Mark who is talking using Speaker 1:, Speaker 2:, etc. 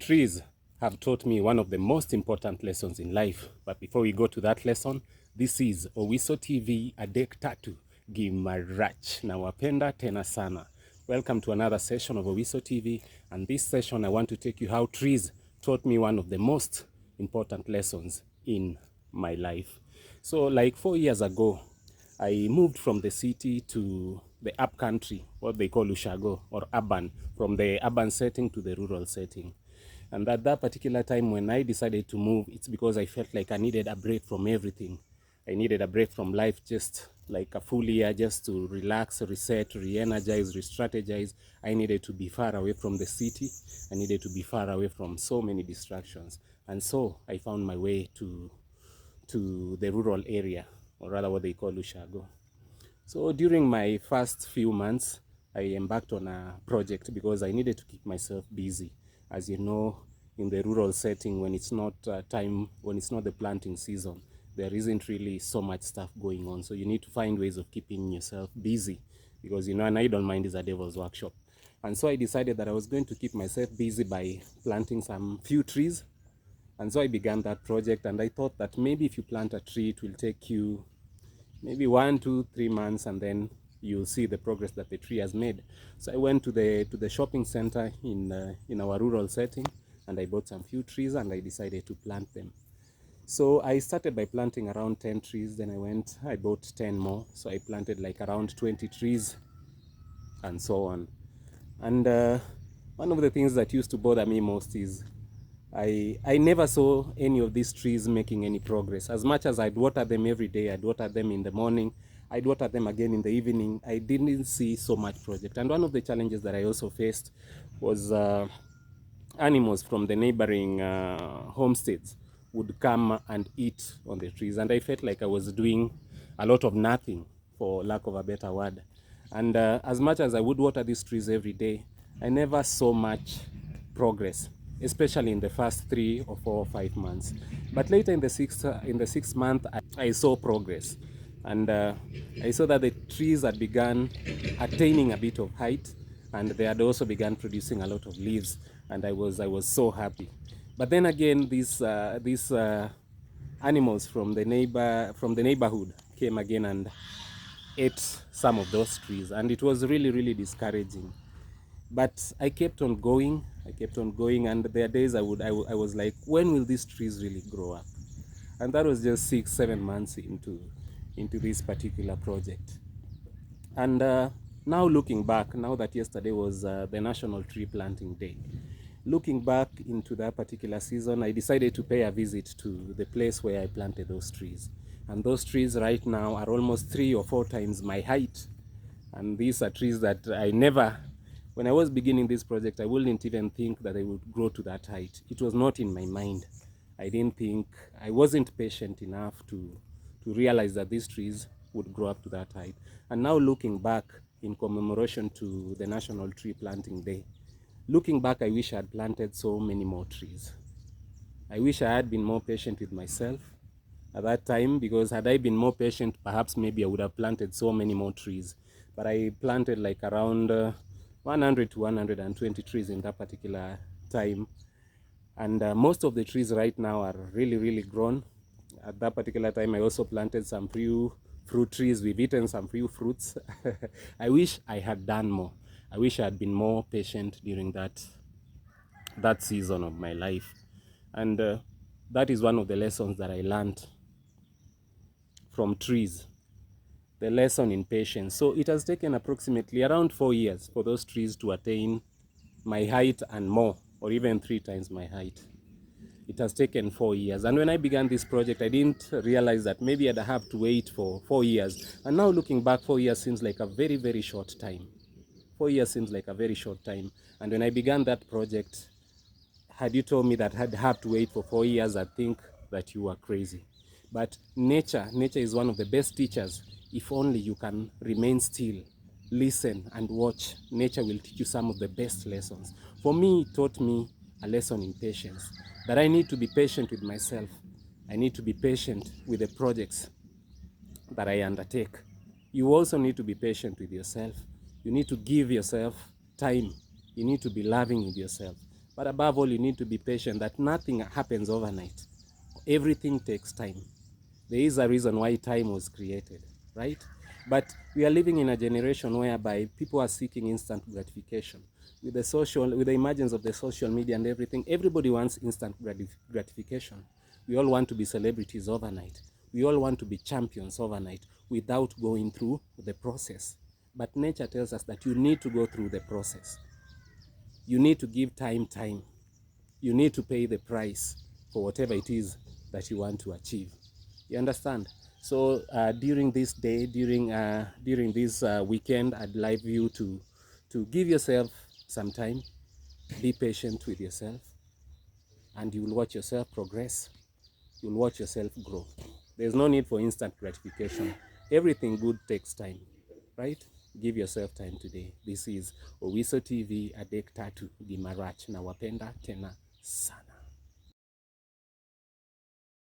Speaker 1: Trees have taught me one of the most important lessons in life. But before we go to that lesson, this is Owiso TV Adek Tatu Gimarach. Nawapenda tena sana. Welcome to another session of Owiso TV. And this session I want to take you how trees taught me one of the most important lessons in my life. So like 4 years ago, I moved from the city to the up country, what they call Ushago, or urban, from the urban setting to the rural setting. And at that particular time when I decided to move, it's because I felt like I needed a break from everything. I needed a break from life, just like a full year, just to relax, reset, re-energize, re-strategize. I needed to be far away from the city. I needed to be far away from so many distractions. And so I found my way to the rural area, or rather what they call Ushago. So during my first few months, I embarked on a project because I needed to keep myself busy. As you know, in the rural setting, when it's not when it's not the planting season, there isn't really so much stuff going on. So you need to find ways of keeping yourself busy because, you know, an idle mind is a devil's workshop. And so I decided that I was going to keep myself busy by planting some few trees. And so I began that project, and I thought that maybe if you plant a tree, it will take you maybe 1, 2, 3 months, and then you'll see the progress that the tree has made. So I went to the shopping center in our rural setting, and I bought some few trees, and I decided to plant them. So I started by planting around 10 trees. Then I bought 10 more. So I planted like around 20 trees, and so on. And one of the things that used to bother me most is I never saw any of these trees making any progress. As much as I'd water them every day, I'd water them in the morning, I'd water them again in the evening, I didn't see so much project. And one of the challenges that I also faced was animals from the neighboring homesteads would come and eat on the trees. And I felt like I was doing a lot of nothing, for lack of a better word. And as much as I would water these trees every day, I never saw much progress, especially in the first 3 or 4 or 5 months. But later in the sixth month, I saw progress. And I saw that the trees had begun attaining a bit of height, and they had also begun producing a lot of leaves, and I was so happy. But then again, these animals from the neighborhood came again and ate some of those trees, and it was really discouraging. But I kept on going, and there are days I was like, when will these trees really grow up? And that was just 6-7 months into this particular project. And now looking back, now that yesterday was the National Tree Planting Day, looking back into that particular season, I decided to pay a visit to the place where I planted those trees. And those trees right now are almost 3 or 4 times my height. And these are trees that I never, when I was beginning this project, I wouldn't even think that they would grow to that height. It was not in my mind. I wasn't patient enough to realize that these trees would grow up to that height. And now looking back in commemoration to the National Tree Planting Day, looking back, I wish I had planted so many more trees. I wish I had been more patient with myself at that time, because had I been more patient, perhaps maybe I would have planted so many more trees. But I planted like around 100 to 120 trees in that particular time. And most of the trees right now are really grown. At that particular time, I also planted some few fruit trees. We've eaten some few fruits. I wish I had done more. I wish I had been more patient during that season of my life. And that is one of the lessons that I learned from trees, the lesson in patience. So it has taken approximately around 4 years for those trees to attain my height and more, or even 3 times my height. It has taken 4 years. And when I began this project, I didn't realize that maybe I'd have to wait for 4 years. And now looking back, 4 years seems like a very short time. 4 years seems like a very short time. And when I began that project, had you told me that I'd have to wait for 4 years, I'd think that you were crazy. But nature is one of the best teachers. If only you can remain still, listen and watch, nature will teach you some of the best lessons. For me, it taught me a lesson in patience, that I need to be patient with myself. I need to be patient with the projects that I undertake. You also need to be patient with yourself. You need to give yourself time. You need to be loving with yourself. But above all, you need to be patient, that nothing happens overnight. Everything takes time. There is a reason why time was created, right? But we are living in a generation whereby people are seeking instant gratification. With the emergence of the social media and everything, everybody wants instant gratification. We all want to be celebrities overnight. We all want to be champions overnight without going through the process. But nature tells us that you need to go through the process. You need to give time. You need to pay the price for whatever it is that you want to achieve. You understand? So during this day, during this weekend, I'd like you to give yourself some time, be patient with yourself, and you will watch yourself progress. You'll watch yourself grow. There's no need for instant gratification. Everything good takes time, right? Give yourself time today. This is Owiso TV, Adek Tatu Gimarach. Nawapenda tena sana.